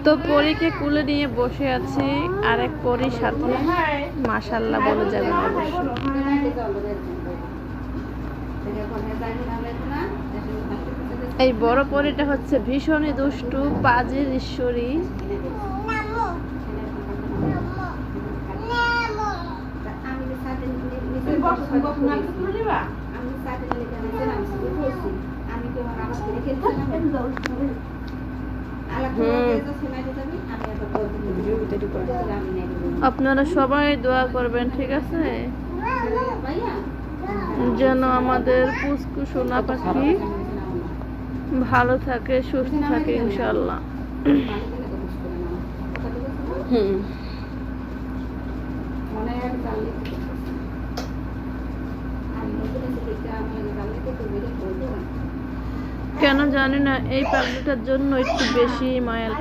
তো পরীকে কুলে নিয়ে বসে আছি, আরেক পরীর সাথে মাশাআল্লাহ বলে যাবেন অবশ্যই। এই বড় পরীটা হচ্ছে ভীষণই দুষ্টু, পাজির ঈশ্বরী। আপনারা সবাই দোয়া করবেন, ঠিক আছে, যেন আমাদের পুচকু সোনা পাখি ভালো থাকে, সুস্থ থাকে ইনশাআল্লাহ। কেন জানি না এই পাগলিটার জন্য একটু বেশি মায়া।